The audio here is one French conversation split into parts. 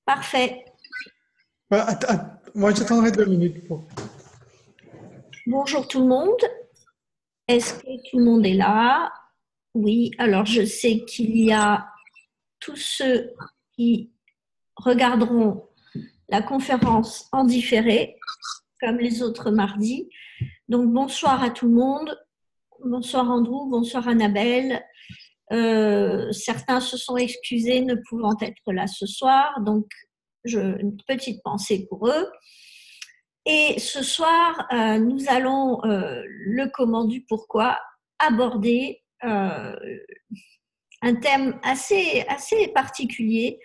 Parfait. Moi, j'attendrai 2 minutes pour. Bonjour tout le monde. Est-ce que tout le monde est là? Oui, alors je sais qu'il y a tous ceux qui regarderont la conférence en différé, comme les autres mardis. Donc bonsoir à tout le monde. Bonsoir Andrew, bonsoir Annabelle. Certains se sont excusés ne pouvant être là ce soir, donc une petite pensée pour eux. Et ce soir, nous allons, le comment du pourquoi, aborder un thème assez particulier,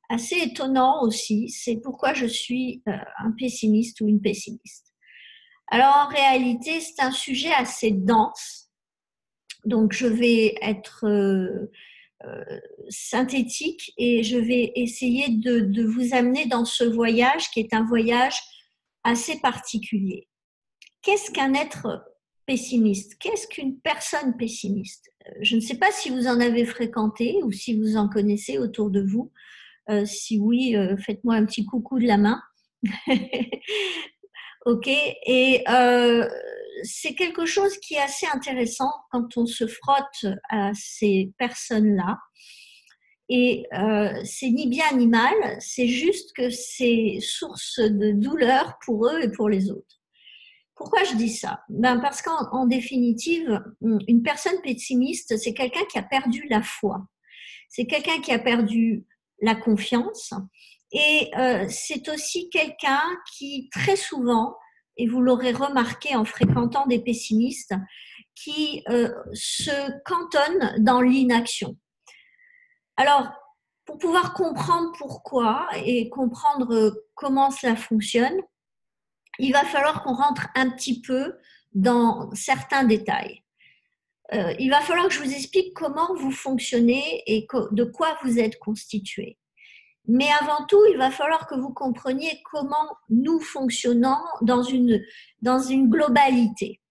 assez étonnant aussi. C'est pourquoi je suis un pessimiste ou une pessimiste. Alors en réalité, c'est un sujet assez dense. Donc je vais être synthétique et je vais essayer de vous amener dans ce voyage qui est un voyage assez particulier. Qu'est-ce qu'un être pessimiste? Qu'est-ce qu'une personne pessimiste? Je ne sais pas si vous en avez fréquenté ou si vous en connaissez autour de vous. Si oui, faites-moi un petit coucou de la main. Ok. Et c'est quelque chose qui est assez intéressant quand on se frotte à ces personnes-là. Et c'est ni bien ni mal, c'est juste que c'est source de douleur pour eux et pour les autres. Pourquoi je dis ça? Parce qu'en définitive, une personne pessimiste, c'est quelqu'un qui a perdu la foi. C'est quelqu'un qui a perdu la confiance. Et c'est aussi quelqu'un qui, très souvent, et vous l'aurez remarqué en fréquentant des pessimistes, qui se cantonne dans l'inaction. Alors, pour pouvoir comprendre pourquoi et comprendre comment cela fonctionne, il va falloir qu'on rentre un petit peu dans certains détails. Il va falloir que je vous explique comment vous fonctionnez et de quoi vous êtes constitué. Mais avant tout, il va falloir que vous compreniez comment nous fonctionnons dans une globalité.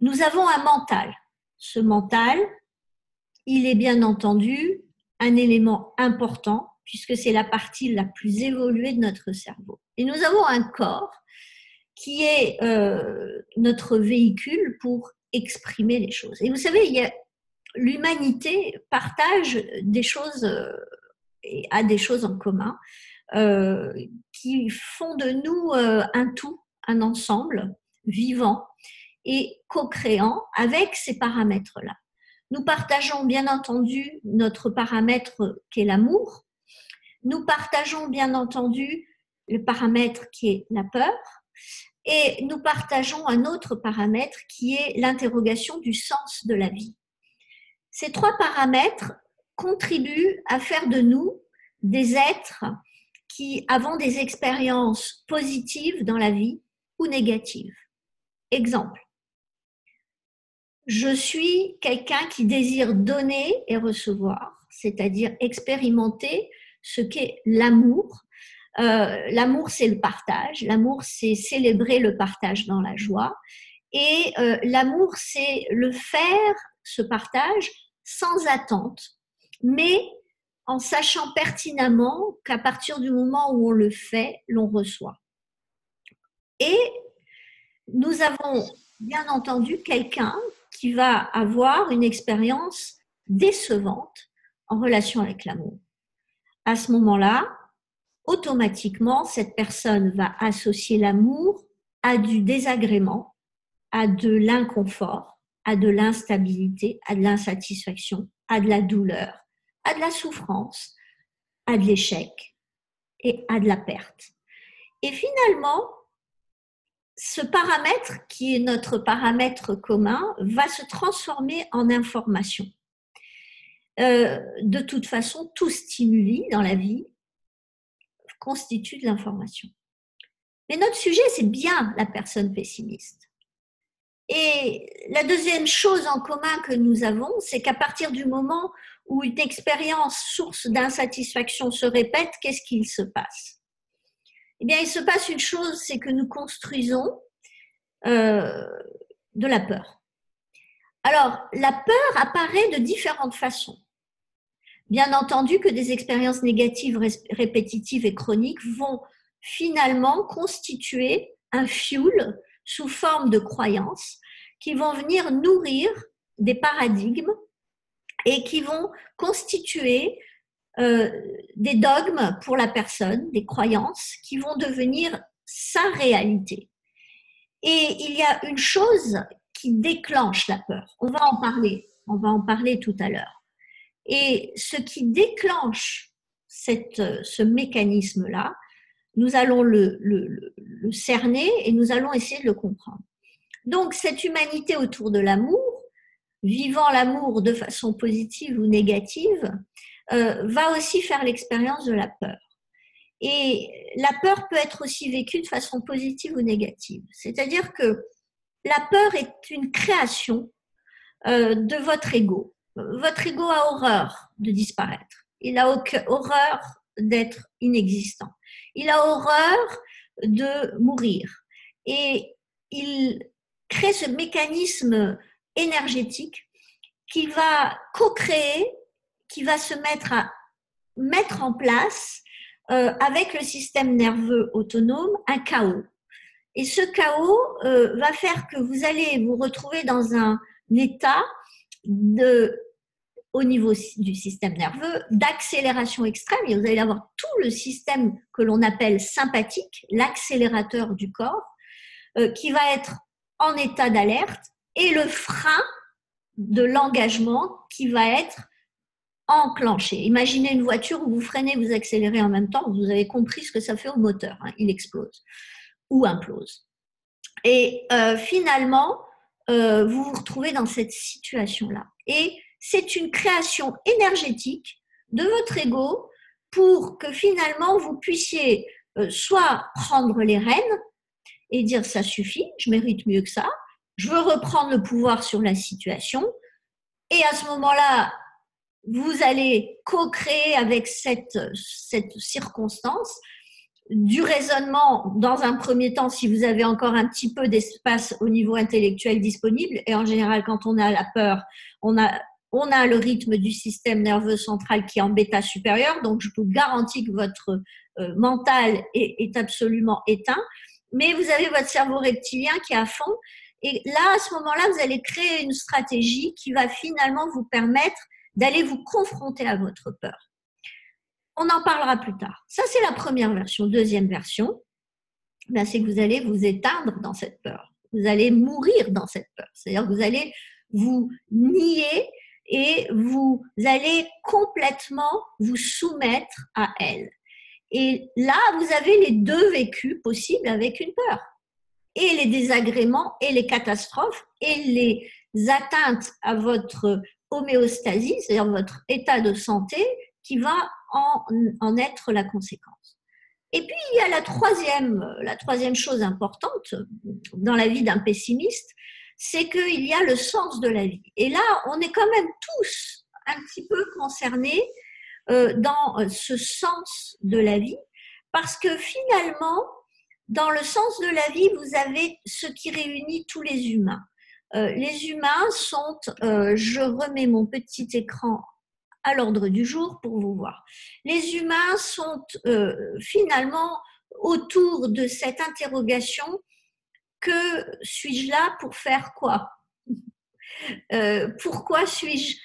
Nous avons un mental. Ce mental, il est bien entendu un élément important puisque c'est la partie la plus évoluée de notre cerveau. Et nous avons un corps qui est notre véhicule pour exprimer les choses. Et vous savez, l'humanité partage des choses et a des choses en commun qui font de nous un tout, un ensemble vivant et co-créant avec ces paramètres-là. Nous partageons bien entendu notre paramètre qui est l'amour. Nous partageons bien entendu le paramètre qui est la peur. Et nous partageons un autre paramètre qui est l'interrogation du sens de la vie. Ces trois paramètres contribuent à faire de nous des êtres qui avons des expériences positives dans la vie ou négatives. Exemple, je suis quelqu'un qui désire donner et recevoir, c'est-à-dire expérimenter ce qu'est l'amour. L'amour, c'est le partage. L'amour, c'est célébrer le partage dans la joie. Et l'amour, c'est le faire, ce partage, sans attente, mais en sachant pertinemment qu'à partir du moment où on le fait, l'on reçoit. Et nous avons bien entendu quelqu'un qui va avoir une expérience décevante en relation avec l'amour. À ce moment-là, automatiquement, cette personne va associer l'amour à du désagrément, à de l'inconfort, à de l'instabilité, à de l'insatisfaction, à de la douleur, à de la souffrance, à de l'échec et à de la perte. Et finalement, ce paramètre, qui est notre paramètre commun, va se transformer en information. De toute façon, tout stimuli dans la vie constitue de l'information. Mais notre sujet, c'est bien la personne pessimiste. Et la deuxième chose en commun que nous avons, c'est qu'à partir du moment où une expérience source d'insatisfaction se répète, qu'est-ce qu'il se passe? Eh bien, il se passe une chose, c'est que nous construisons de la peur. Alors, la peur apparaît de différentes façons. Bien entendu que des expériences négatives répétitives et chroniques vont finalement constituer un fuel sous forme de croyances qui vont venir nourrir des paradigmes et qui vont constituer des dogmes pour la personne, des croyances qui vont devenir sa réalité. Et il y a une chose qui déclenche la peur. On va en parler tout à l'heure. Et ce qui déclenche ce mécanisme-là, nous allons le cerner et nous allons essayer de le comprendre. Donc, cette humanité autour de l'amour, vivant l'amour de façon positive ou négative, va aussi faire l'expérience de la peur. Et la peur peut être aussi vécue de façon positive ou négative. C'est-à-dire que la peur est une création de votre ego. Votre ego a horreur de disparaître. Il a horreur d'être inexistant. Il a horreur de mourir. Et il crée ce mécanisme énergétique qui va co-créer, qui va se mettre en place avec le système nerveux autonome un chaos. Et ce chaos va faire que vous allez vous retrouver dans un état au niveau du système nerveux d'accélération extrême. Et vous allez avoir tout le système que l'on appelle sympathique, l'accélérateur du corps, qui va être en état d'alerte, et le frein de l'engagement qui va être enclenché. Imaginez une voiture où vous freinez, vous accélérez en même temps, vous avez compris ce que ça fait au moteur, hein, il explose ou implose. Et finalement, vous vous retrouvez dans cette situation-là. Et c'est une création énergétique de votre ego pour que finalement vous puissiez soit prendre les rênes et dire ça suffit, je mérite mieux que ça, je veux reprendre le pouvoir sur la situation. Et à ce moment-là, vous allez co-créer avec cette circonstance du raisonnement dans un premier temps si vous avez encore un petit peu d'espace au niveau intellectuel disponible. Et en général, quand on a la peur, on a le rythme du système nerveux central qui est en bêta supérieur. Donc, je vous garantis que votre mental est absolument éteint. Mais vous avez votre cerveau reptilien qui est à fond. Et là, à ce moment-là, vous allez créer une stratégie qui va finalement vous permettre d'aller vous confronter à votre peur. On en parlera plus tard. Ça, c'est la première version. Deuxième version, c'est que vous allez vous éteindre dans cette peur. Vous allez mourir dans cette peur. C'est-à-dire que vous allez vous nier et vous allez complètement vous soumettre à elle. Et là, vous avez les deux vécus possibles avec une peur. Et les désagréments et les catastrophes et les atteintes à votre homéostasie, c'est-à-dire votre état de santé, qui va en être la conséquence. Et puis, il y a la troisième chose importante dans la vie d'un pessimiste, c'est qu'il y a le sens de la vie. Et là, on est quand même tous un petit peu concernés dans ce sens de la vie, parce que finalement, dans le sens de la vie, vous avez ce qui réunit tous les humains. Les humains sont, je remets mon petit écran à l'ordre du jour pour vous voir. Les humains sont finalement autour de cette interrogation, que suis-je là pour faire quoi? Pourquoi suis-je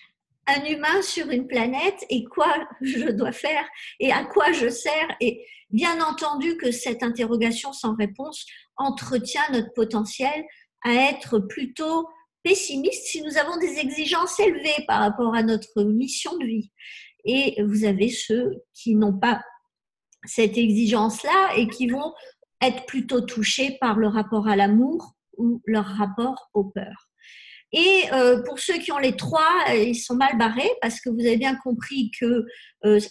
un humain sur une planète et quoi je dois faire et à quoi je sers? Et bien entendu que cette interrogation sans réponse entretient notre potentiel à être plutôt pessimiste si nous avons des exigences élevées par rapport à notre mission de vie. Et vous avez ceux qui n'ont pas cette exigence-là et qui vont être plutôt touchés par le rapport à l'amour ou leur rapport aux peurs. Et pour ceux qui ont les trois, ils sont mal barrés parce que vous avez bien compris que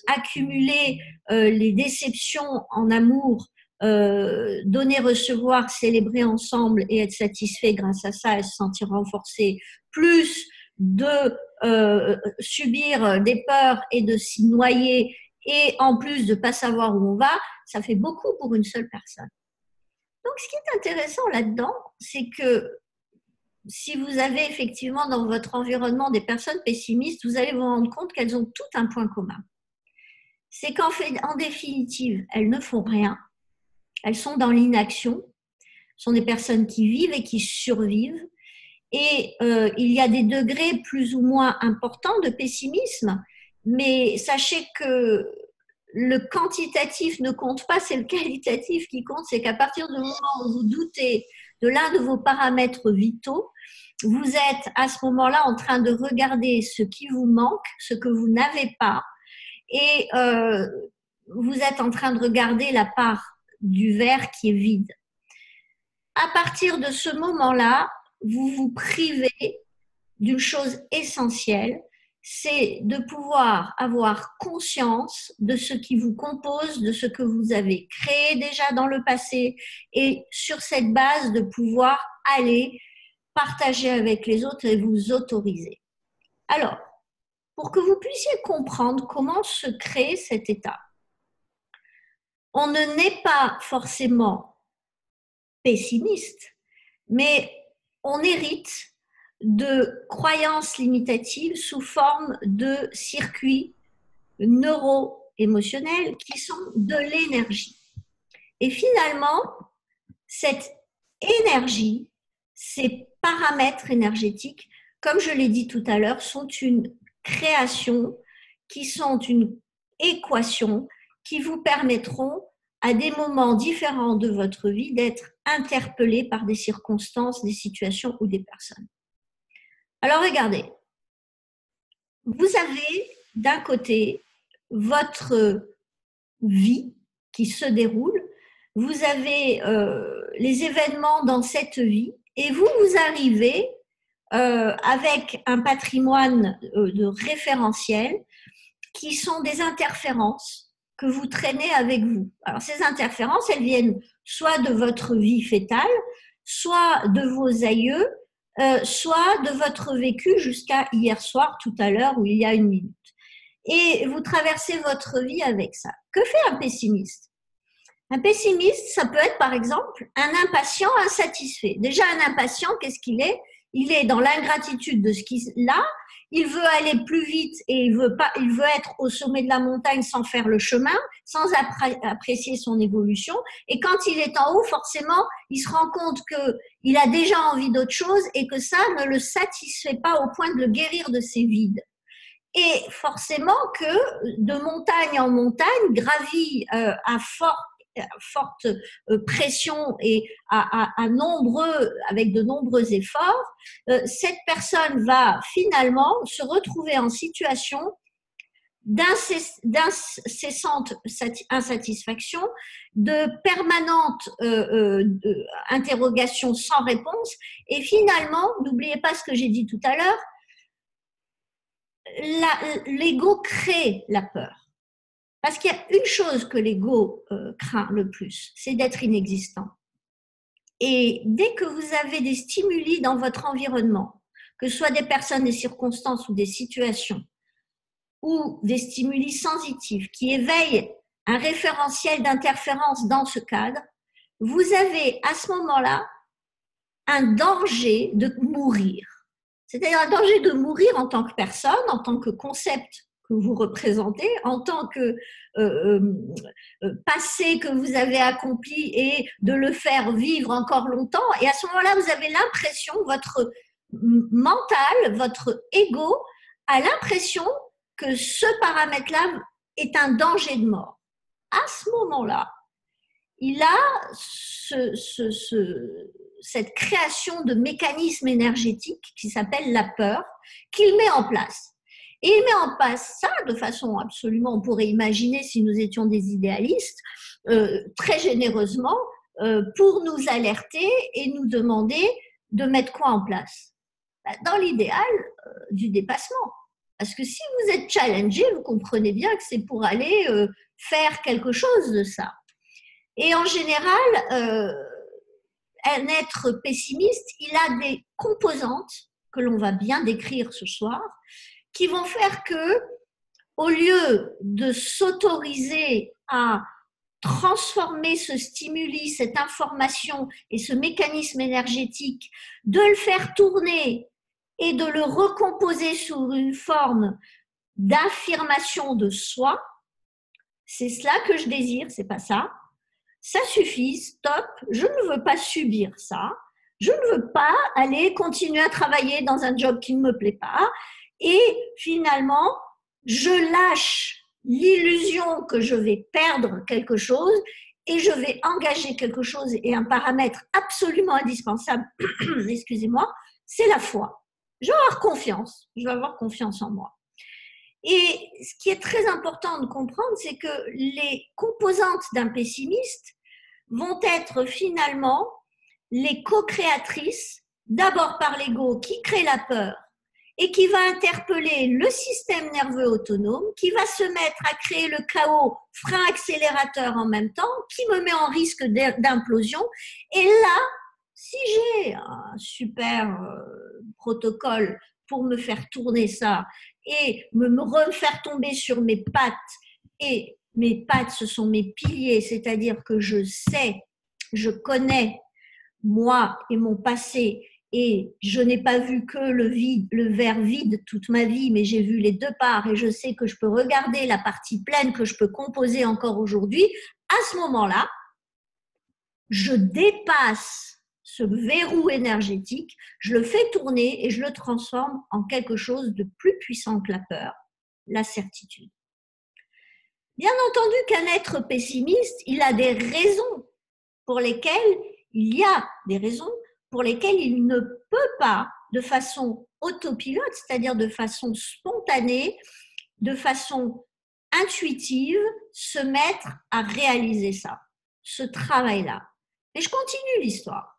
accumuler les déceptions en amour, donner, recevoir, célébrer ensemble et être satisfait grâce à ça et se sentir renforcé, plus de subir des peurs et de s'y noyer et en plus de ne pas savoir où on va, ça fait beaucoup pour une seule personne. Donc ce qui est intéressant là-dedans, c'est que si vous avez effectivement dans votre environnement des personnes pessimistes, vous allez vous rendre compte qu'elles ont tout un point commun. C'est qu'en fait, en définitive, elles ne font rien. Elles sont dans l'inaction. Ce sont des personnes qui vivent et qui survivent. Et il y a des degrés plus ou moins importants de pessimisme, mais sachez que le quantitatif ne compte pas, c'est le qualitatif qui compte. C'est qu'à partir du moment où vous doutez de l'un de vos paramètres vitaux, vous êtes à ce moment-là en train de regarder ce qui vous manque, ce que vous n'avez pas, et vous êtes en train de regarder la part du verre qui est vide. À partir de ce moment-là, vous vous privez d'une chose essentielle, c'est de pouvoir avoir conscience de ce qui vous compose, de ce que vous avez créé déjà dans le passé, et sur cette base de pouvoir aller partager avec les autres et vous autoriser. Alors, pour que vous puissiez comprendre comment se crée cet état, on ne naît pas forcément pessimiste, mais on hérite de croyances limitatives sous forme de circuits neuro-émotionnels qui sont de l'énergie. Et finalement, cette énergie, ces paramètres énergétiques, comme je l'ai dit tout à l'heure, sont une création, qui sont une équation qui vous permettront à des moments différents de votre vie d'être interpellés par des circonstances, des situations ou des personnes. Alors regardez, vous avez d'un côté votre vie qui se déroule, vous avez les événements dans cette vie et vous arrivez avec un patrimoine de référentiels qui sont des interférences que vous traînez avec vous. Alors ces interférences, elles viennent soit de votre vie fétale, soit de vos aïeux, soit de votre vécu jusqu'à hier soir, tout à l'heure, ou il y a une minute. Et vous traversez votre vie avec ça. Que fait un pessimiste? Un pessimiste, ça peut être par exemple un impatient insatisfait. Déjà, un impatient, qu'est-ce qu'il est? Il est dans l'ingratitude de ce qu'il a, il veut aller plus vite et il veut être au sommet de la montagne sans faire le chemin, sans apprécier son évolution. Et quand il est en haut, forcément, il se rend compte qu'il a déjà envie d'autre chose et que ça ne le satisfait pas au point de le guérir de ses vides. Et forcément que de montagne en montagne, gravi à forte pression et avec de nombreux efforts, cette personne va finalement se retrouver en situation d'incessante insatisfaction, de permanente interrogation sans réponse. Et finalement, n'oubliez pas ce que j'ai dit tout à l'heure, l'ego crée la peur. Parce qu'il y a une chose que l'ego craint le plus, c'est d'être inexistant. Et dès que vous avez des stimuli dans votre environnement, que ce soit des personnes, des circonstances ou des situations, ou des stimuli sensitifs qui éveillent un référentiel d'interférence dans ce cadre, vous avez à ce moment-là un danger de mourir. C'est-à-dire un danger de mourir en tant que personne, en tant que concept que vous représentez, en tant que passé que vous avez accompli et de le faire vivre encore longtemps. Et à ce moment-là, vous avez l'impression, votre mental, votre ego a l'impression que ce paramètre-là est un danger de mort. À ce moment-là, il a cette création de mécanismes énergétiques qui s'appelle la peur, qu'il met en place. Et il met en place ça de façon absolument, on pourrait imaginer si nous étions des idéalistes, très généreusement, pour nous alerter et nous demander de mettre quoi en place? Dans l'idéal du dépassement. Parce que si vous êtes challengé, vous comprenez bien que c'est pour aller faire quelque chose de ça. Et en général, un être pessimiste, il a des composantes que l'on va bien décrire ce soir, qui vont faire que, au lieu de s'autoriser à transformer ce stimuli, cette information et ce mécanisme énergétique, de le faire tourner et de le recomposer sous une forme d'affirmation de soi, c'est cela que je désire, c'est pas ça. Ça suffit, stop, je ne veux pas subir ça. Je ne veux pas aller continuer à travailler dans un job qui ne me plaît pas. Et finalement, je lâche l'illusion que je vais perdre quelque chose et je vais engager quelque chose. Et un paramètre absolument indispensable, excusez-moi, c'est la foi. Je vais avoir confiance en moi. Et ce qui est très important de comprendre, c'est que les composantes d'un pessimiste vont être finalement les co-créatrices, d'abord par l'ego qui crée la peur et qui va interpeller le système nerveux autonome, qui va se mettre à créer le chaos frein-accélérateur en même temps, qui me met en risque d'implosion. Et là, si j'ai un super protocole pour me faire tourner ça et me refaire tomber sur mes pattes, et mes pattes, ce sont mes piliers, c'est-à-dire que je sais, je connais moi et mon passé, et je n'ai pas vu que le verre vide toute ma vie, mais j'ai vu les deux parts et je sais que je peux regarder la partie pleine que je peux composer encore aujourd'hui. À ce moment-là, je dépasse ce verrou énergétique, je le fais tourner et je le transforme en quelque chose de plus puissant que la peur, la certitude. Bien entendu qu'un être pessimiste, il a des raisons pour lesquelles il ne peut pas, de façon autopilote, c'est-à-dire de façon spontanée, de façon intuitive, se mettre à réaliser ça, ce travail-là. Et je continue l'histoire.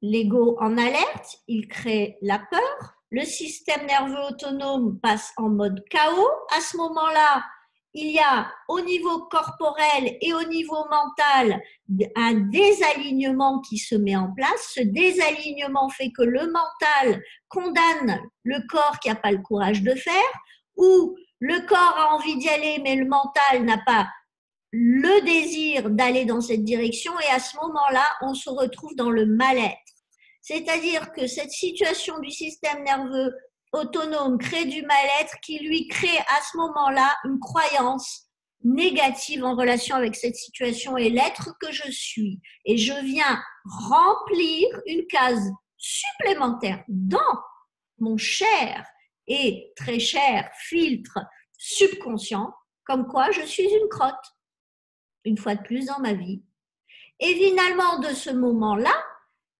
L'ego en alerte, il crée la peur, le système nerveux autonome passe en mode chaos. À ce moment-là, il y a au niveau corporel et au niveau mental un désalignement qui se met en place. Ce désalignement fait que le mental condamne le corps qui n'a pas le courage de faire, ou le corps a envie d'y aller mais le mental n'a pas le désir d'aller dans cette direction, et à ce moment-là, on se retrouve dans le mal-être. C'est-à-dire que cette situation du système nerveux autonome crée du mal-être qui lui crée à ce moment-là une croyance négative en relation avec cette situation et l'être que je suis. Et je viens remplir une case supplémentaire dans mon cher et très cher filtre subconscient, comme quoi je suis une crotte, une fois de plus dans ma vie. Et finalement, de ce moment-là,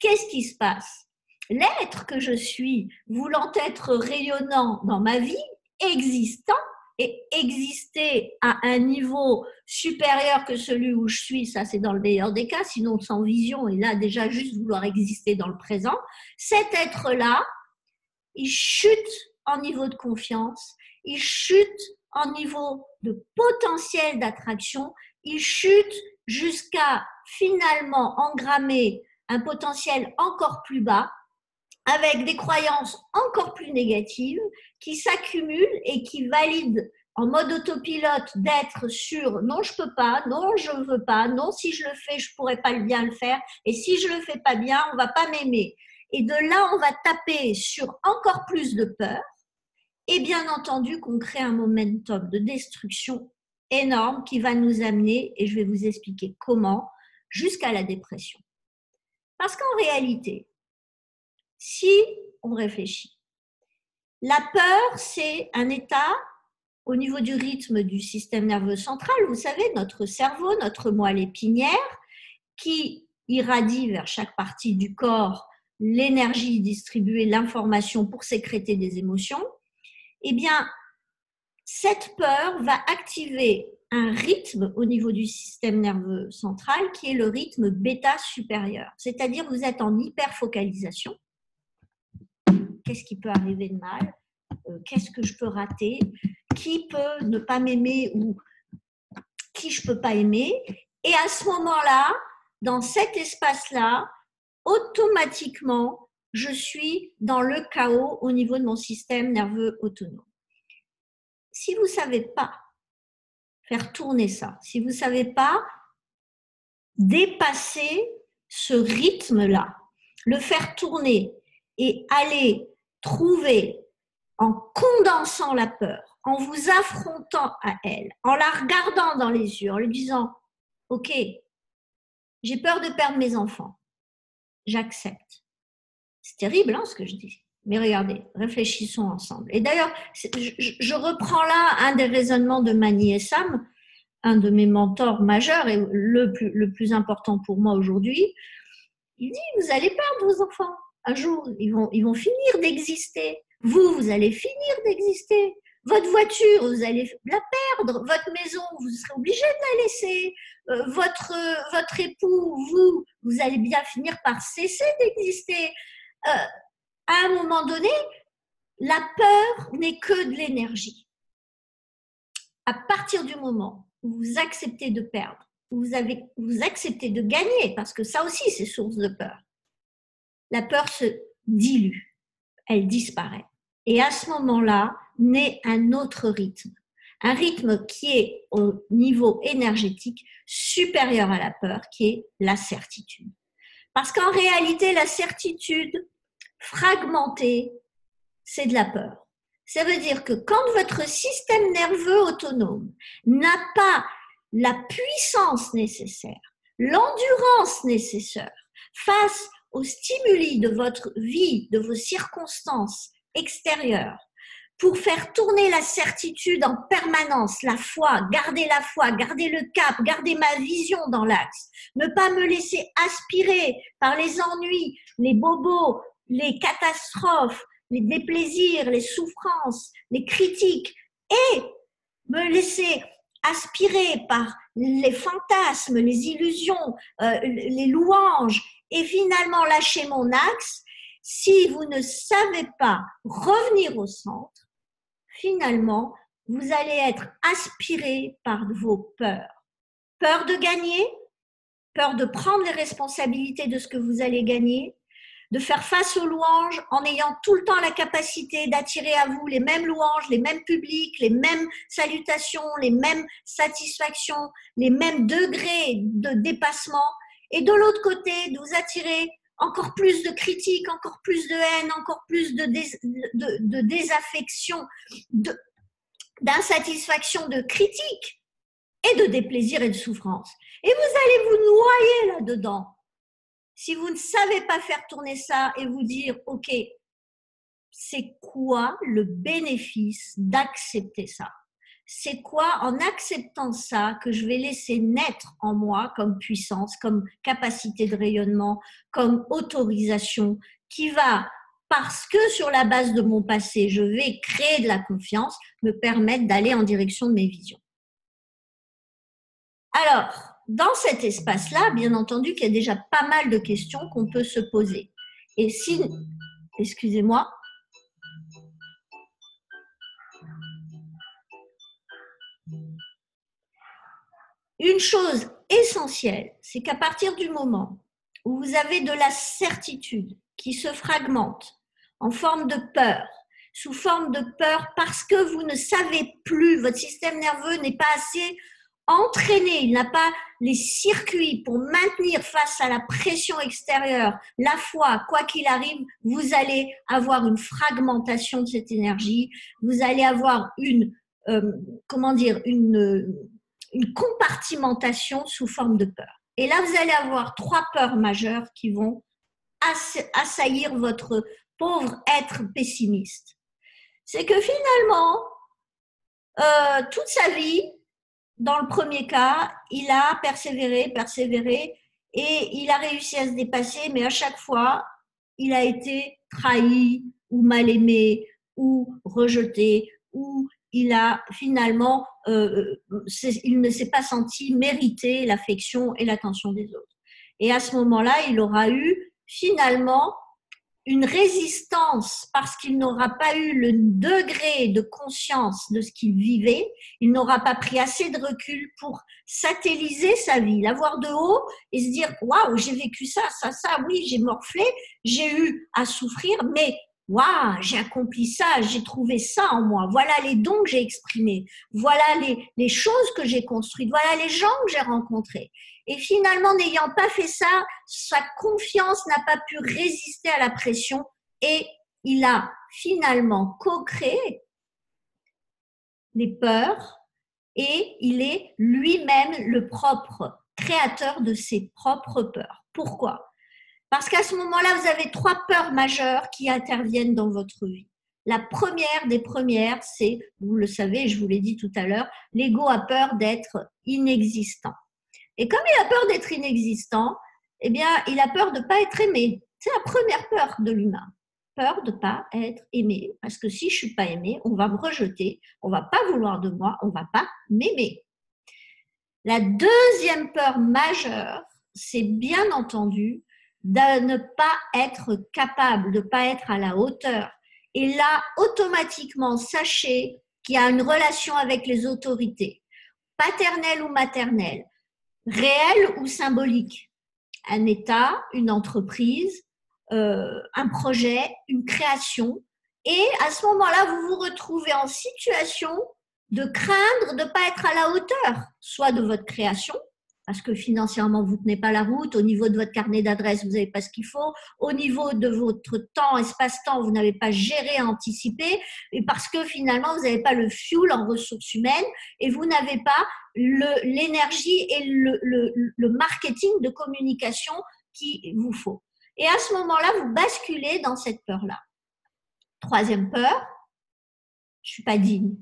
qu'est-ce qui se passe? L'être que je suis, voulant être rayonnant dans ma vie, existant et exister à un niveau supérieur que celui où je suis, ça c'est dans le meilleur des cas, sinon sans vision, et là déjà juste vouloir exister dans le présent, cet être-là, il chute en niveau de confiance, il chute en niveau de potentiel d'attraction, il chute jusqu'à finalement engrammer un potentiel encore plus bas, avec des croyances encore plus négatives qui s'accumulent et qui valident en mode autopilote d'être sur non je peux pas, non je ne veux pas, non si je le fais je pourrais pas bien le faire, et si je le fais pas bien on va pas m'aimer. Et de là on va taper sur encore plus de peur, et bien entendu qu'on crée un momentum de destruction énorme qui va nous amener, et je vais vous expliquer comment, jusqu'à la dépression. Parce qu'en réalité, si on réfléchit, la peur, c'est un état au niveau du rythme du système nerveux central, vous savez, notre cerveau, notre moelle épinière, qui irradie vers chaque partie du corps l'énergie distribuée, l'information pour sécréter des émotions. Eh bien, cette peur va activer un rythme au niveau du système nerveux central qui est le rythme bêta supérieur. C'est-à-dire vous êtes en hyperfocalisation. Qu'est-ce qui peut arriver de mal? Qu'est-ce que je peux rater? Qui peut ne pas m'aimer ou qui je ne peux pas aimer? Et à ce moment-là, dans cet espace-là, automatiquement, je suis dans le chaos au niveau de mon système nerveux autonome. Si vous ne savez pas faire tourner ça. Si vous ne savez pas, dépasser ce rythme-là, le faire tourner et aller trouver, en condensant la peur, en vous affrontant à elle, en la regardant dans les yeux, en lui disant « Ok, j'ai peur de perdre mes enfants, j'accepte. » C'est terrible ce que je dis. Mais regardez, réfléchissons ensemble. Et d'ailleurs, je reprends là un des raisonnements de Mani Essam, un de mes mentors majeurs et le plus important pour moi aujourd'hui. Il dit, vous allez perdre vos enfants. Un jour, ils vont finir d'exister. Vous allez finir d'exister. Votre voiture, vous allez la perdre. Votre maison, vous serez obligé de la laisser. Votre époux, vous allez bien finir par cesser d'exister. À un moment donné, la peur n'est que de l'énergie. À partir du moment où vous acceptez de perdre, où vous acceptez de gagner, parce que ça aussi c'est source de peur, la peur se dilue, elle disparaît. Et à ce moment-là, naît un autre rythme. Un rythme qui est au niveau énergétique supérieur à la peur, qui est la certitude. Parce qu'en réalité, la certitude fragmentée, c'est de la peur. Ça veut dire que quand votre système nerveux autonome n'a pas la puissance nécessaire, l'endurance nécessaire face aux stimuli de votre vie, de vos circonstances extérieures, pour faire tourner la certitude en permanence, la foi, garder le cap, garder ma vision dans l'axe, ne pas me laisser aspirer par les ennuis, les bobos, les catastrophes, les déplaisirs, les souffrances, les critiques, et me laisser aspirer par les fantasmes, les illusions, les louanges, et finalement lâcher mon axe. Si vous ne savez pas revenir au centre, finalement, vous allez être aspiré par vos peurs. Peur de gagner, peur de prendre les responsabilités de ce que vous allez gagner, de faire face aux louanges en ayant tout le temps la capacité d'attirer à vous les mêmes louanges, les mêmes publics, les mêmes salutations, les mêmes satisfactions, les mêmes degrés de dépassement. Et de l'autre côté, de vous attirer encore plus de critiques, encore plus de haine, encore plus de désaffection, d'insatisfaction, de critiques et de déplaisir et de souffrance. Et vous allez vous noyer là-dedans. Si vous ne savez pas faire tourner ça et vous dire, ok, c'est quoi le bénéfice d'accepter ça? C'est quoi, en acceptant ça, que je vais laisser naître en moi comme puissance, comme capacité de rayonnement, comme autorisation, qui va, parce que sur la base de mon passé, je vais créer de la confiance, me permettre d'aller en direction de mes visions. Alors, dans cet espace-là, bien entendu qu'il y a déjà pas mal de questions qu'on peut se poser. Et si, excusez-moi, une chose essentielle, c'est qu'à partir du moment où vous avez de la certitude qui se fragmente en forme de peur, sous forme de peur parce que vous ne savez plus, votre système nerveux n'est pas assez entraîné, il n'a pas les circuits pour maintenir face à la pression extérieure, la foi, quoi qu'il arrive, vous allez avoir une fragmentation de cette énergie, vous allez avoir une compartimentation sous forme de peur. Et là, vous allez avoir trois peurs majeures qui vont assaillir votre pauvre être pessimiste. C'est que finalement, toute sa vie, dans le premier cas, il a persévéré, et il a réussi à se dépasser, mais à chaque fois, il a été trahi, ou mal aimé, ou rejeté, ou il a finalement, il ne s'est pas senti mériter l'affection et l'attention des autres. Et à ce moment-là, il aura eu finalement une résistance parce qu'il n'aura pas eu le degré de conscience de ce qu'il vivait, il n'aura pas pris assez de recul pour satelliser sa vie, la voir de haut et se dire « Waouh, j'ai vécu ça, oui, j'ai morflé, j'ai eu à souffrir, mais Waouh, j'ai accompli ça, j'ai trouvé ça en moi. Voilà les dons que j'ai exprimés. Voilà les choses que j'ai construites. Voilà les gens que j'ai rencontrés. Et finalement, n'ayant pas fait ça, sa confiance n'a pas pu résister à la pression et il a finalement co-créé les peurs et il est lui-même le propre créateur de ses propres peurs. Pourquoi ? Parce qu'à ce moment-là, vous avez 3 peurs majeures qui interviennent dans votre vie. La première des premières, c'est, vous le savez, je vous l'ai dit tout à l'heure, l'ego a peur d'être inexistant. Et comme il a peur d'être inexistant, eh bien, il a peur de ne pas être aimé. C'est la première peur de l'humain. Peur de ne pas être aimé. Parce que si je ne suis pas aimé, on va me rejeter, on ne va pas vouloir de moi, on ne va pas m'aimer. La deuxième peur majeure, c'est bien entendu de ne pas être capable, de ne pas être à la hauteur. Et là, automatiquement, sachez qu'il y a une relation avec les autorités, paternelles ou maternelles, réelles ou symboliques. Un État, une entreprise, un projet, une création. Et à ce moment-là, vous vous retrouvez en situation de craindre de ne pas être à la hauteur, soit de votre création, parce que financièrement, vous ne tenez pas la route, au niveau de votre carnet d'adresse, vous n'avez pas ce qu'il faut, au niveau de votre temps, espace-temps, vous n'avez pas géré, anticipé, et parce que finalement, vous n'avez pas le fuel en ressources humaines, et vous n'avez pas l'énergie et le marketing de communication qu'il vous faut. Et à ce moment-là, vous basculez dans cette peur-là. Troisième peur, je ne suis pas digne.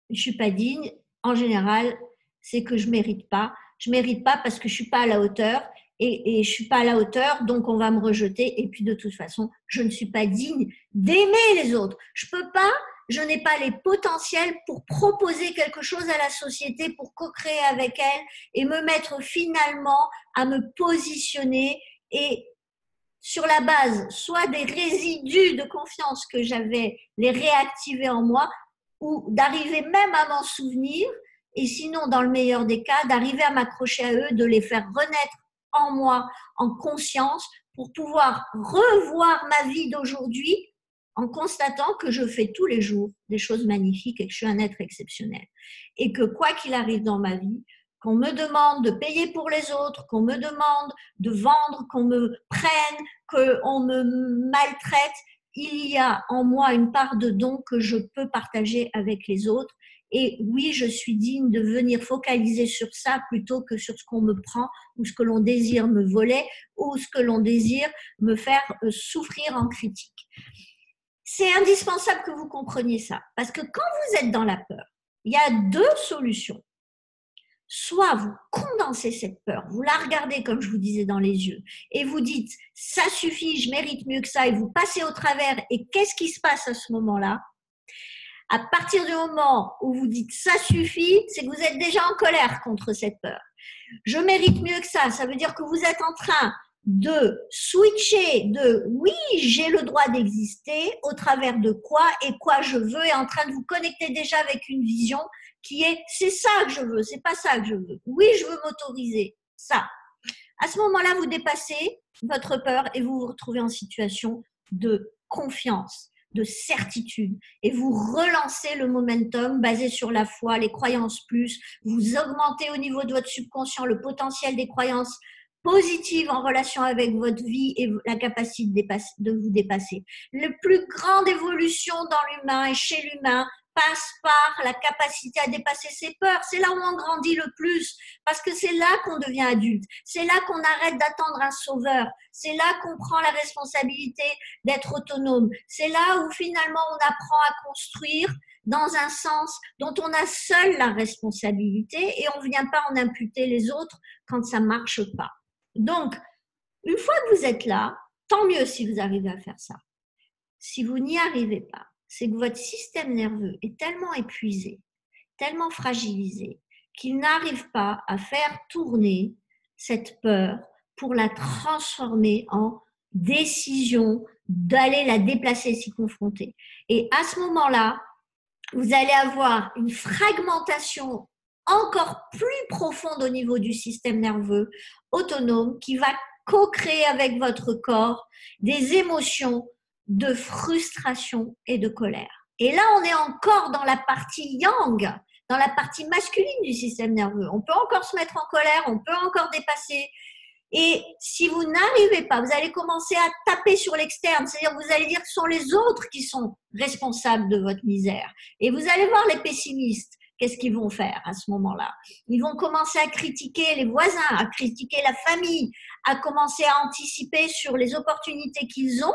Je ne suis pas digne, en général, c'est que je ne mérite pas. Je ne mérite pas parce que je ne suis pas à la hauteur et je ne suis pas à la hauteur, donc on va me rejeter. Et puis de toute façon, je ne suis pas digne d'aimer les autres. Je peux pas, je n'ai pas les potentiels pour proposer quelque chose à la société, pour co-créer avec elle et me mettre finalement à me positionner et sur la base soit des résidus de confiance que j'avais, les réactiver en moi, ou d'arriver même à m'en souvenir, et sinon, dans le meilleur des cas, d'arriver à m'accrocher à eux, de les faire renaître en moi, en conscience, pour pouvoir revoir ma vie d'aujourd'hui en constatant que je fais tous les jours des choses magnifiques et que je suis un être exceptionnel. Et que quoi qu'il arrive dans ma vie, qu'on me demande de payer pour les autres, qu'on me demande de vendre, qu'on me prenne, qu'on me maltraite, il y a en moi une part de don que je peux partager avec les autres. Et oui, je suis digne de venir focaliser sur ça plutôt que sur ce qu'on me prend ou ce que l'on désire me voler ou ce que l'on désire me faire souffrir en critique. C'est indispensable que vous compreniez ça. Parce que quand vous êtes dans la peur, il y a 2 solutions. Soit vous condensez cette peur, vous la regardez comme je vous disais dans les yeux et vous dites « ça suffit, je mérite mieux que ça » et vous passez au travers et qu'est-ce qui se passe à ce moment-là ? À partir du moment où vous dites « ça suffit », c'est que vous êtes déjà en colère contre cette peur. Je mérite mieux que ça veut dire que vous êtes en train de switcher de « oui, j'ai le droit d'exister » au travers de quoi et quoi je veux et en train de vous connecter déjà avec une vision qui est « c'est ça que je veux, c'est pas ça que je veux ». Oui, je veux m'autoriser ça. À ce moment-là, vous dépassez votre peur et vous vous retrouvez en situation de confiance, de certitude et vous relancez le momentum basé sur la foi, les croyances plus, vous augmentez au niveau de votre subconscient le potentiel des croyances positives en relation avec votre vie et la capacité de vous dépasser. La plus grande évolution dans l'humain et chez l'humain passe par la capacité à dépasser ses peurs. C'est là où on grandit le plus, parce que c'est là qu'on devient adulte. C'est là qu'on arrête d'attendre un sauveur. C'est là qu'on prend la responsabilité d'être autonome. C'est là où finalement on apprend à construire dans un sens dont on a seul la responsabilité et on ne vient pas en imputer les autres quand ça ne marche pas. Donc, une fois que vous êtes là, tant mieux si vous arrivez à faire ça. Si vous n'y arrivez pas, c'est que votre système nerveux est tellement épuisé, tellement fragilisé, qu'il n'arrive pas à faire tourner cette peur pour la transformer en décision d'aller la déplacer, s'y confronter. Et à ce moment-là, vous allez avoir une fragmentation encore plus profonde au niveau du système nerveux autonome qui va co-créer avec votre corps des émotions de frustration et de colère. Et là, on est encore dans la partie yang, dans la partie masculine du système nerveux. On peut encore se mettre en colère, on peut encore dépasser. Et si vous n'arrivez pas, vous allez commencer à taper sur l'externe, c'est-à-dire vous allez dire que ce sont les autres qui sont responsables de votre misère. Et vous allez voir les pessimistes, qu'est-ce qu'ils vont faire à ce moment-là? Ils vont commencer à critiquer les voisins, à critiquer la famille, à commencer à anticiper sur les opportunités qu'ils ont,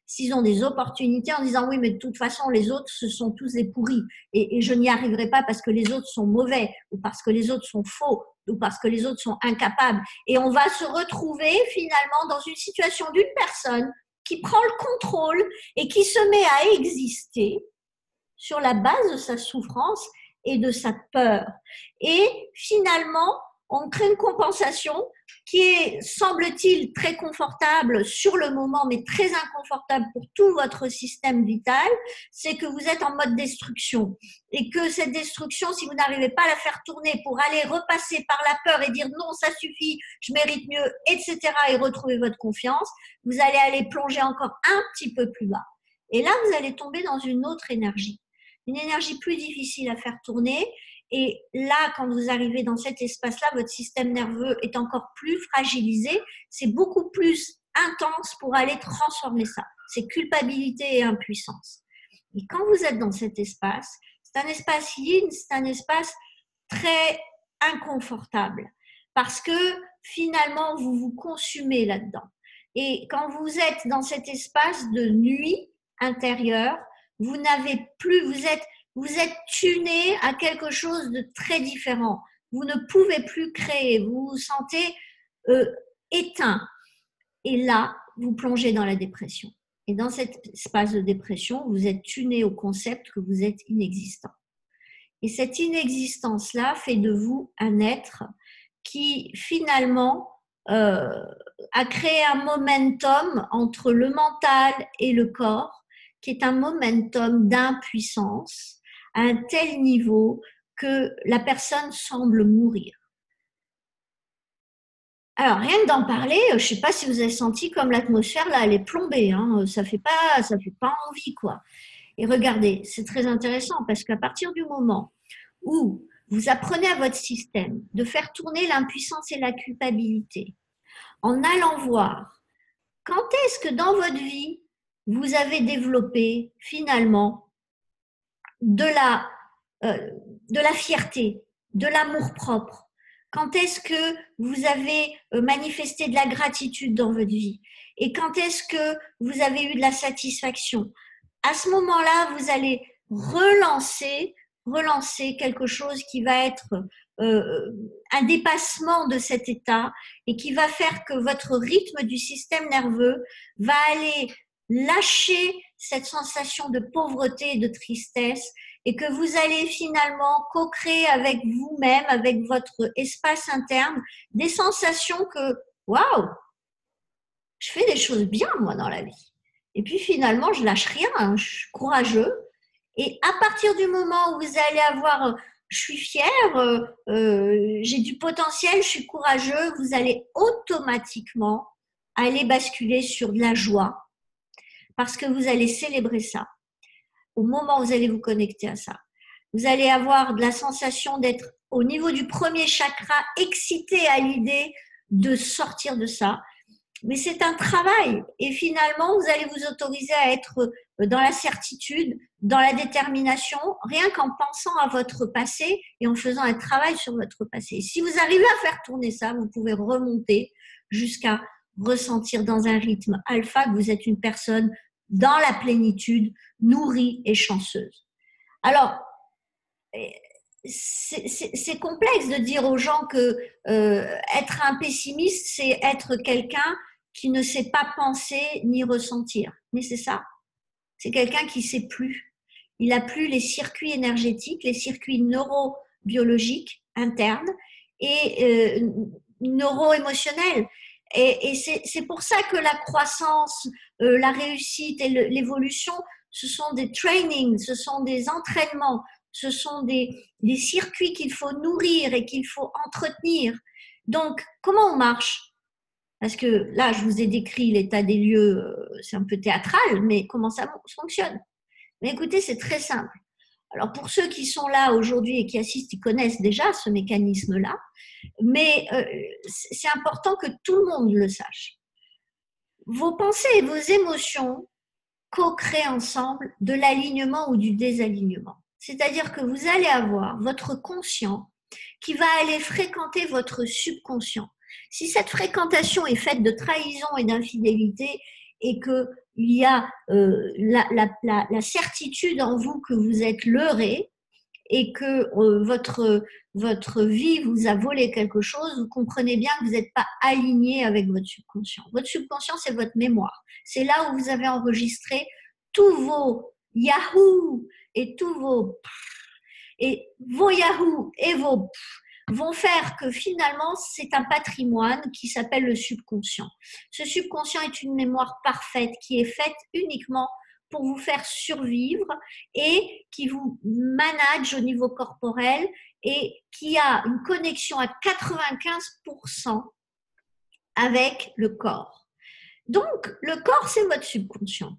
s'ils ont des opportunités en disant oui, mais de toute façon, les autres, ce sont tous des pourris et je n'y arriverai pas parce que les autres sont mauvais ou parce que les autres sont faux ou parce que les autres sont incapables. Et on va se retrouver finalement dans une situation d'une personne qui prend le contrôle et qui se met à exister sur la base de sa souffrance et de sa peur. Et finalement, on crée une compensation qui est, semble-t-il, très confortable sur le moment, mais très inconfortable pour tout votre système vital, c'est que vous êtes en mode destruction. Et que cette destruction, si vous n'arrivez pas à la faire tourner pour aller repasser par la peur et dire non, ça suffit, je mérite mieux, etc., et retrouver votre confiance, vous allez aller plonger encore un petit peu plus bas. Et là, vous allez tomber dans une autre énergie. Une énergie plus difficile à faire tourner. Et là, quand vous arrivez dans cet espace-là, votre système nerveux est encore plus fragilisé. C'est beaucoup plus intense pour aller transformer ça. C'est culpabilité et impuissance. Et quand vous êtes dans cet espace, c'est un espace yin, c'est un espace très inconfortable. Parce que finalement, vous vous consumez là-dedans. Et quand vous êtes dans cet espace de nuit intérieure, vous n'avez plus, vous êtes tuné à quelque chose de très différent. Vous ne pouvez plus créer, vous vous sentez éteint. Et là, vous plongez dans la dépression. Et dans cet espace de dépression, vous êtes tuné au concept que vous êtes inexistant. Et cette inexistence-là fait de vous un être qui finalement a créé un momentum entre le mental et le corps, qui est un momentum d'impuissance à un tel niveau que la personne semble mourir. Alors, rien que d'en parler, je ne sais pas si vous avez senti comme l'atmosphère, là, elle est plombée, hein, ça fait pas envie, quoi. Et regardez, c'est très intéressant parce qu'à partir du moment où vous apprenez à votre système de faire tourner l'impuissance et la culpabilité, en allant voir quand est-ce que dans votre vie, vous avez développé finalement de la fierté, de l'amour-propre, quand est-ce que vous avez manifesté de la gratitude dans votre vie et quand est-ce que vous avez eu de la satisfaction. À ce moment-là, vous allez relancer quelque chose qui va être un dépassement de cet état et qui va faire que votre rythme du système nerveux va aller lâcher cette sensation de pauvreté et de tristesse et que vous allez finalement co-créer avec vous-même, avec votre espace interne, des sensations que, waouh, je fais des choses bien, moi, dans la vie. Et puis finalement, je lâche rien, hein, je suis courageux. Et à partir du moment où vous allez avoir, je suis fière, j'ai du potentiel, je suis courageux, vous allez automatiquement aller basculer sur de la joie parce que vous allez célébrer ça. Au moment où vous allez vous connecter à ça, vous allez avoir de la sensation d'être au niveau du premier chakra, excité à l'idée de sortir de ça. Mais c'est un travail et finalement, vous allez vous autoriser à être dans la certitude, dans la détermination, rien qu'en pensant à votre passé et en faisant un travail sur votre passé. Si vous arrivez à faire tourner ça, vous pouvez remonter jusqu'à ressentir dans un rythme alpha que vous êtes une personne dans la plénitude, nourrie et chanceuse. Alors, c'est complexe de dire aux gens que être un pessimiste, c'est être quelqu'un qui ne sait pas penser ni ressentir. Mais c'est ça. C'est quelqu'un qui ne sait plus. Il n'a plus les circuits énergétiques, les circuits neurobiologiques internes et neuro-émotionnels. Et c'est pour ça que la croissance, la réussite et l'évolution, ce sont des trainings, ce sont des entraînements, ce sont des circuits qu'il faut nourrir et qu'il faut entretenir. Donc, comment on marche ? Parce que là, je vous ai décrit l'état des lieux, c'est un peu théâtral, mais comment ça fonctionne? Mais écoutez, c'est très simple. Alors pour ceux qui sont là aujourd'hui et qui assistent, ils connaissent déjà ce mécanisme-là, mais c'est important que tout le monde le sache. Vos pensées et vos émotions co-créent ensemble de l'alignement ou du désalignement. C'est-à-dire que vous allez avoir votre conscient qui va aller fréquenter votre subconscient. Si cette fréquentation est faite de trahison et d'infidélité et qu'il y a la certitude en vous que vous êtes leurré et que votre vie vous a volé quelque chose, vous comprenez bien que vous n'êtes pas aligné avec votre subconscient. Votre subconscient, c'est votre mémoire. C'est là où vous avez enregistré tous vos Yahoo et tous vos Yahoo et vos vont faire que finalement, c'est un patrimoine qui s'appelle le subconscient. Ce subconscient est une mémoire parfaite qui est faite uniquement pour vous faire survivre et qui vous manage au niveau corporel et qui a une connexion à 95% avec le corps. Donc, le corps, c'est votre subconscient.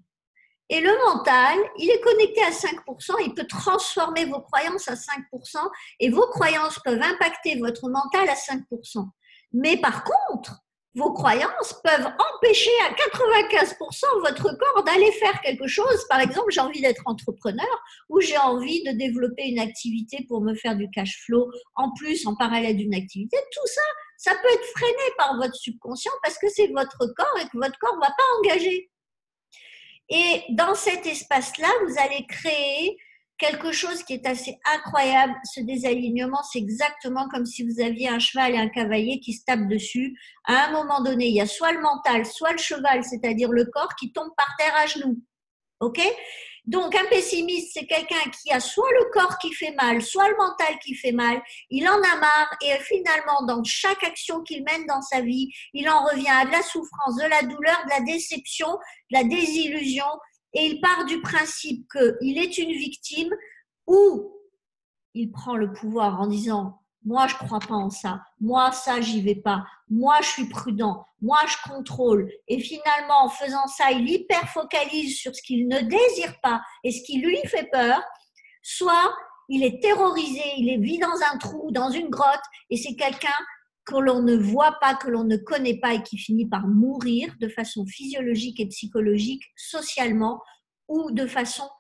Et le mental, il est connecté à 5%, il peut transformer vos croyances à 5% et vos croyances peuvent impacter votre mental à 5%. Mais par contre, vos croyances peuvent empêcher à 95% votre corps d'aller faire quelque chose. Par exemple, j'ai envie d'être entrepreneur ou j'ai envie de développer une activité pour me faire du cash flow en plus, en parallèle d'une activité. Tout ça, ça peut être freiné par votre subconscient parce que c'est votre corps et que votre corps ne va pas engager. Et dans cet espace-là, vous allez créer quelque chose qui est assez incroyable. Ce désalignement, c'est exactement comme si vous aviez un cheval et un cavalier qui se tapent dessus. À un moment donné, il y a soit le mental, soit le cheval, c'est-à-dire le corps qui tombe par terre à genoux. OK ? Donc, un pessimiste, c'est quelqu'un qui a soit le corps qui fait mal, soit le mental qui fait mal. Il en a marre et finalement, dans chaque action qu'il mène dans sa vie, il en revient à de la souffrance, de la douleur, de la déception, de la désillusion. Et il part du principe qu'il est une victime ou il prend le pouvoir en disant « moi, je ne crois pas en ça. Moi, ça, j'y vais pas. Moi, je suis prudent. Moi, je contrôle. » Et finalement, en faisant ça, il hyper-focalise sur ce qu'il ne désire pas et ce qui lui fait peur. Soit il est terrorisé, il vit dans un trou, dans une grotte, et c'est quelqu'un que l'on ne voit pas, que l'on ne connaît pas et qui finit par mourir de façon physiologique et psychologique, socialement ou de façon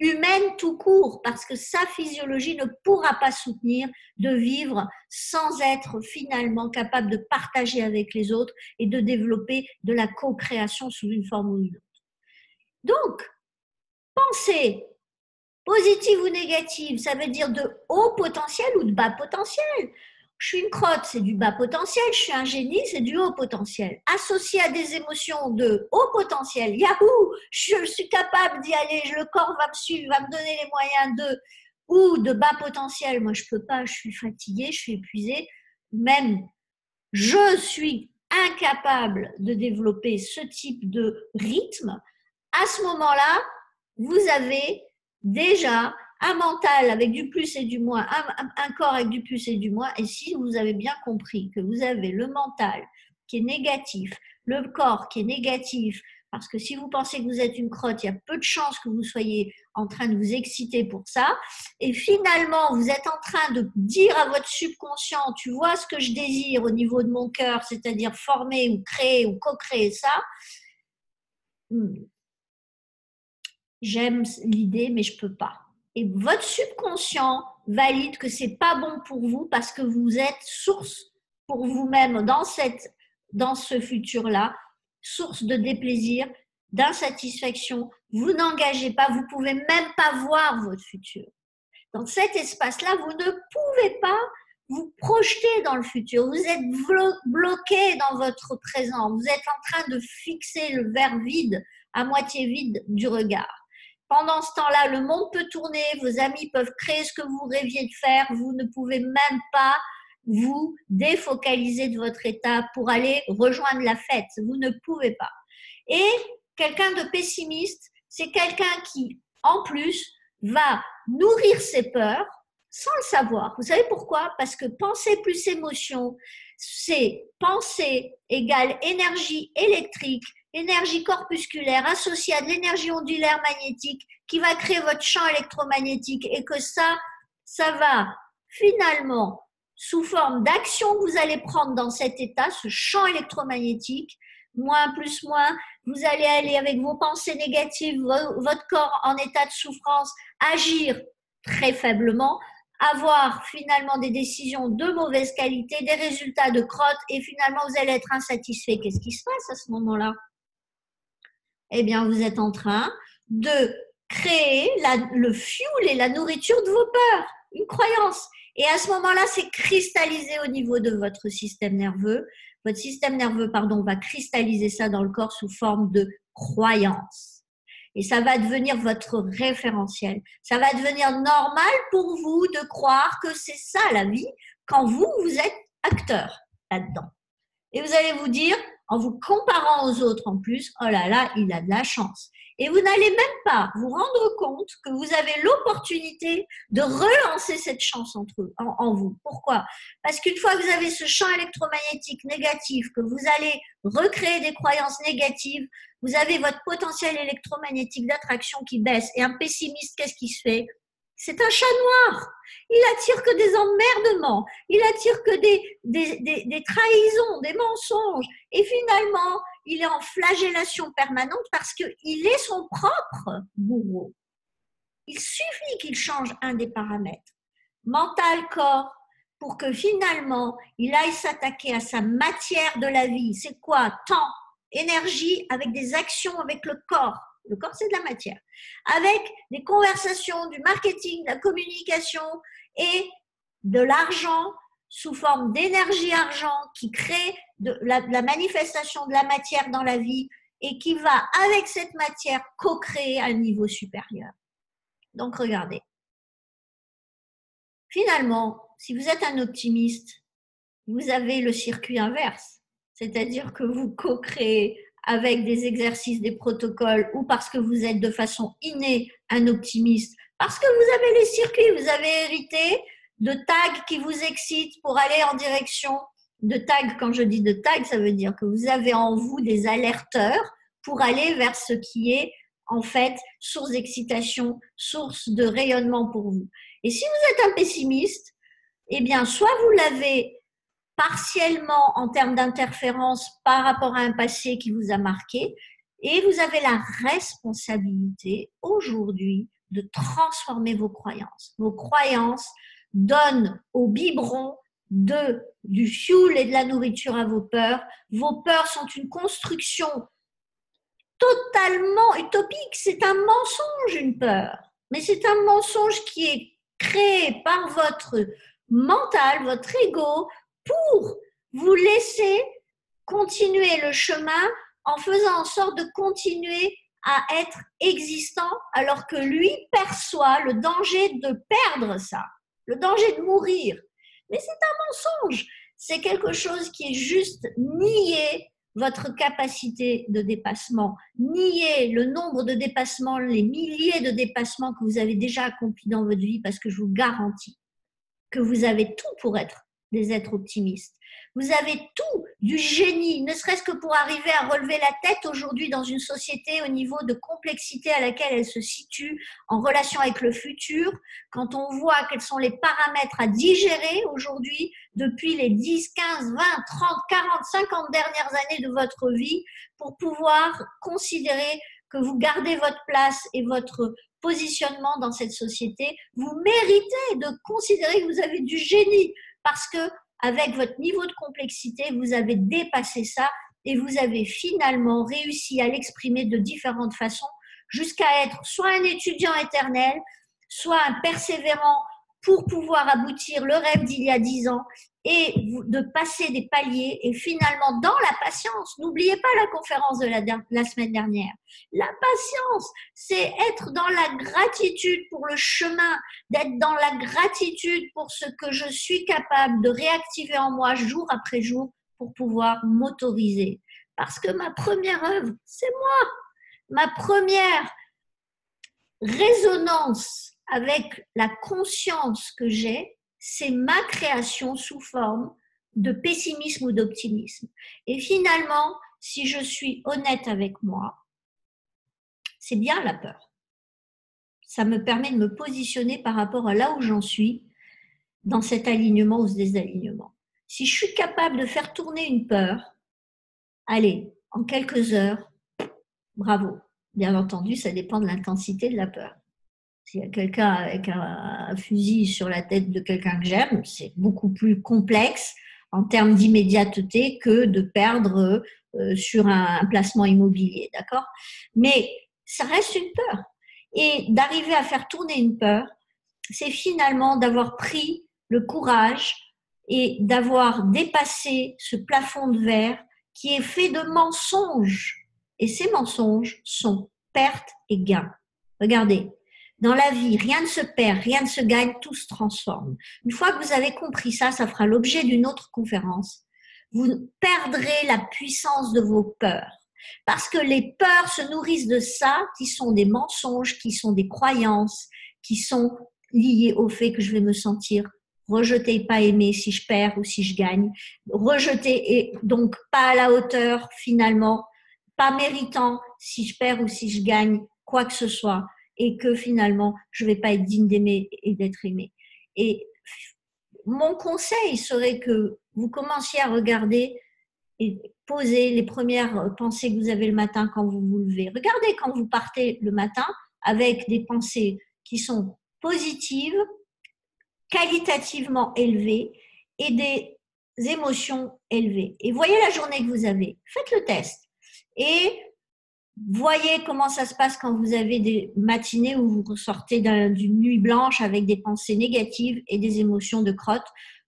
humaine tout court, parce que sa physiologie ne pourra pas soutenir de vivre sans être finalement capable de partager avec les autres et de développer de la co-création sous une forme ou une autre. Donc, pensée positive ou négative, ça veut dire de haut potentiel ou de bas potentiel. Je suis une crotte, c'est du bas potentiel. Je suis un génie, c'est du haut potentiel. Associé à des émotions de haut potentiel, yahoo, je suis capable d'y aller, le corps va me suivre, va me donner les moyens de, ou de bas potentiel, moi je peux pas, je suis fatiguée, je suis épuisée, même je suis incapable de développer ce type de rythme. À ce moment-là, vous avez déjà un mental avec du plus et du moins, un corps avec du plus et du moins. Et si vous avez bien compris que vous avez le mental qui est négatif, le corps qui est négatif, parce que si vous pensez que vous êtes une crotte, il y a peu de chances que vous soyez en train de vous exciter pour ça. Et finalement, vous êtes en train de dire à votre subconscient, tu vois ce que je désire au niveau de mon cœur, c'est-à-dire former ou créer ou co-créer ça. J'aime l'idée, mais je peux pas. Et votre subconscient valide que c'est pas bon pour vous parce que vous êtes source pour vous-même dans ce futur-là, source de déplaisir, d'insatisfaction. Vous n'engagez pas, vous pouvez même pas voir votre futur. Dans cet espace-là, vous ne pouvez pas vous projeter dans le futur. Vous êtes bloqué dans votre présent. Vous êtes en train de fixer le verre vide, à moitié vide du regard. Pendant ce temps-là, le monde peut tourner, vos amis peuvent créer ce que vous rêviez de faire, vous ne pouvez même pas vous défocaliser de votre état pour aller rejoindre la fête. Vous ne pouvez pas. Et quelqu'un de pessimiste, c'est quelqu'un qui, en plus, va nourrir ses peurs sans le savoir. Vous savez pourquoi? Parce que penser plus émotion, C'est pensée égale énergie électrique, énergie corpusculaire associée à de l'énergie ondulaire magnétique qui va créer votre champ électromagnétique et que ça va finalement, sous forme d'action que vous allez prendre dans cet état, ce champ électromagnétique, moins plus moins, vous allez aller avec vos pensées négatives, votre corps en état de souffrance, agir très faiblement, avoir finalement des décisions de mauvaise qualité, des résultats de crotte et finalement vous allez être insatisfait. Qu'est-ce qui se passe à ce moment-là? Eh bien, vous êtes en train de créer le fuel et la nourriture de vos peurs, une croyance. Et à ce moment-là, c'est cristallisé au niveau de votre système nerveux. Votre système nerveux, va cristalliser ça dans le corps sous forme de croyance. Et ça va devenir votre référentiel. Ça va devenir normal pour vous de croire que c'est ça la vie quand vous êtes acteur là-dedans. Et vous allez vous dire, en vous comparant aux autres en plus, oh là là, il a de la chance. Et vous n'allez même pas vous rendre compte que vous avez l'opportunité de relancer cette chance en vous. Pourquoi? Parce qu'une fois que vous avez ce champ électromagnétique négatif, que vous allez recréer des croyances négatives, vous avez votre potentiel électromagnétique d'attraction qui baisse. Et un pessimiste, qu'est-ce qui se fait? C'est un chat noir. Il attire que des emmerdements. Il attire que des trahisons, des mensonges. Et finalement, il est en flagellation permanente parce qu'il est son propre bourreau. Il suffit qu'il change un des paramètres, mental, corps, pour que finalement, il aille s'attaquer à sa matière de la vie. C'est quoi? Temps, énergie, avec des actions avec le corps. Le corps, c'est de la matière. Avec des conversations, du marketing, de la communication et de l'argent sous forme d'énergie-argent qui crée la manifestation de la matière dans la vie et qui va, avec cette matière, co-créer à un niveau supérieur. Donc, regardez. Finalement, si vous êtes un optimiste, vous avez le circuit inverse. C'est-à-dire que vous co-créez avec des exercices, des protocoles, ou parce que vous êtes de façon innée un optimiste, parce que vous avez les circuits, vous avez hérité de tags qui vous excitent pour aller en direction de tags. Quand je dis de tags, ça veut dire que vous avez en vous des alerteurs pour aller vers ce qui est en fait source d'excitation, source de rayonnement pour vous. Et si vous êtes un pessimiste, eh bien, soit vous l'avez partiellement en termes d'interférence par rapport à un passé qui vous a marqué, et vous avez la responsabilité aujourd'hui de transformer vos croyances. Vos croyances donnent au biberon du fuel et de la nourriture à vos peurs. Vos peurs sont une construction totalement utopique. C'est un mensonge, une peur. Mais c'est un mensonge qui est créé par votre mental, votre ego, pour vous laisser continuer le chemin en faisant en sorte de continuer à être existant alors que lui perçoit le danger de perdre ça, le danger de mourir. Mais c'est un mensonge, c'est quelque chose qui est juste nier votre capacité de dépassement, nier le nombre de dépassements, les milliers de dépassements que vous avez déjà accomplis dans votre vie, parce que je vous garantis que vous avez tout pour être des êtres optimistes. Vous avez tout du génie, ne serait-ce que pour arriver à relever la tête aujourd'hui dans une société au niveau de complexité à laquelle elle se situe en relation avec le futur, quand on voit quels sont les paramètres à digérer aujourd'hui depuis les 10, 15, 20, 30, 40, 50 dernières années de votre vie pour pouvoir considérer que vous gardez votre place et votre positionnement dans cette société. Vous méritez de considérer que vous avez du génie parce que avec votre niveau de complexité, vous avez dépassé ça et vous avez finalement réussi à l'exprimer de différentes façons jusqu'à être soit un étudiant éternel, soit un persévérant pour pouvoir aboutir le rêve d'il y a 10 ans et de passer des paliers et finalement dans la patience. N'oubliez pas la conférence de la semaine dernière. La patience, c'est être dans la gratitude pour le chemin, d'être dans la gratitude pour ce que je suis capable de réactiver en moi jour après jour pour pouvoir m'autoriser. Parce que ma première œuvre, c'est moi. Ma première résonance avec la conscience que j'ai, c'est ma création sous forme de pessimisme ou d'optimisme. Et finalement, si je suis honnête avec moi, c'est bien la peur. Ça me permet de me positionner par rapport à là où j'en suis dans cet alignement ou ce désalignement. Si je suis capable de faire tourner une peur, allez, en quelques heures, bravo. Bien entendu, ça dépend de l'intensité de la peur. S'il y a quelqu'un avec un fusil sur la tête de quelqu'un que j'aime, c'est beaucoup plus complexe en termes d'immédiateté que de perdre sur un placement immobilier, d'accord? Mais ça reste une peur. Et d'arriver à faire tourner une peur, c'est finalement d'avoir pris le courage et d'avoir dépassé ce plafond de verre qui est fait de mensonges. Et ces mensonges sont perte et gain. Regardez, dans la vie, rien ne se perd, rien ne se gagne, tout se transforme. Une fois que vous avez compris ça, ça fera l'objet d'une autre conférence. Vous perdrez la puissance de vos peurs. Parce que les peurs se nourrissent de ça, qui sont des mensonges, qui sont des croyances, qui sont liées au fait que je vais me sentir rejeté et pas aimé si je perds ou si je gagne, rejeté et donc pas à la hauteur finalement, pas méritant si je perds ou si je gagne quoi que ce soit, et que finalement je vais pas être digne d'aimer et d'être aimé. Et mon conseil serait que vous commenciez à regarder et poser les premières pensées que vous avez le matin quand vous vous levez. Regardez quand vous partez le matin avec des pensées qui sont positives, qualitativement élevées et des émotions élevées. Et voyez la journée que vous avez. Faites le test. Et voyez comment ça se passe quand vous avez des matinées où vous ressortez d'une nuit blanche avec des pensées négatives et des émotions de crotte,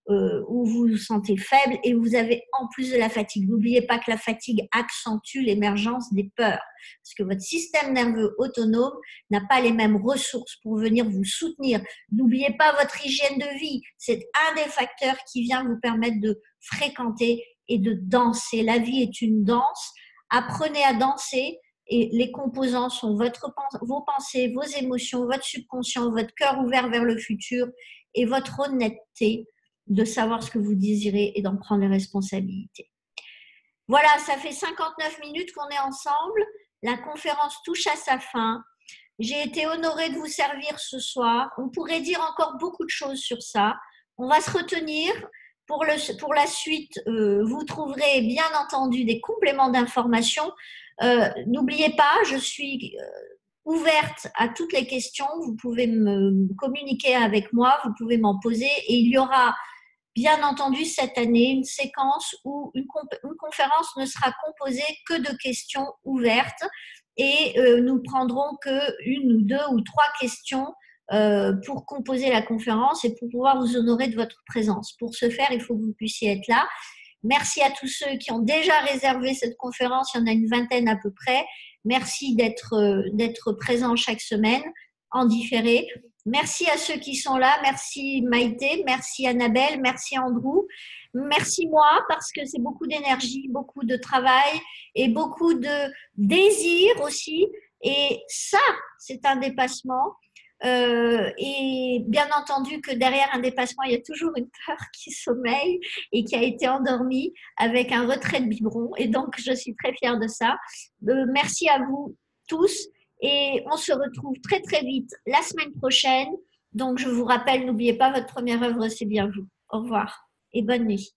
où vous vous sentez faible et vous avez en plus de la fatigue. N'oubliez pas que la fatigue accentue l'émergence des peurs, parce que votre système nerveux autonome n'a pas les mêmes ressources pour venir vous soutenir. N'oubliez pas votre hygiène de vie. C'est un des facteurs qui vient vous permettre de fréquenter et de danser. La vie est une danse. Apprenez à danser. Et les composants sont vos pensées, vos émotions, votre subconscient, votre cœur ouvert vers le futur et votre honnêteté de savoir ce que vous désirez et d'en prendre les responsabilités. Voilà, ça fait 59 minutes qu'on est ensemble. La conférence touche à sa fin. J'ai été honorée de vous servir ce soir. On pourrait dire encore beaucoup de choses sur ça. On va se retenir. Pour la suite, vous trouverez bien entendu des compléments d'information. N'oubliez pas, je suis ouverte à toutes les questions. Vous pouvez me communiquer avec moi, vous pouvez m'en poser et il y aura bien entendu cette année une séquence où une conférence ne sera composée que de questions ouvertes et nous prendrons que une ou deux ou trois questions pour composer la conférence et pour pouvoir vous honorer de votre présence. Pour ce faire, il faut que vous puissiez être là. Merci à tous ceux qui ont déjà réservé cette conférence, il y en a une vingtaine à peu près. Merci d'être présents chaque semaine en différé. Merci à ceux qui sont là, merci Maïté, merci Annabelle, merci Andrew, merci moi parce que c'est beaucoup d'énergie, beaucoup de travail et beaucoup de désir aussi. Et ça, c'est un dépassement. Et bien entendu que derrière un dépassement, il y a toujours une peur qui sommeille et qui a été endormie avec un retrait de biberon. Et donc, je suis très fière de ça. Merci à vous tous et on se retrouve très très vite la semaine prochaine. Donc, je vous rappelle, n'oubliez pas, votre première œuvre, c'est bien vous. Au revoir et bonne nuit.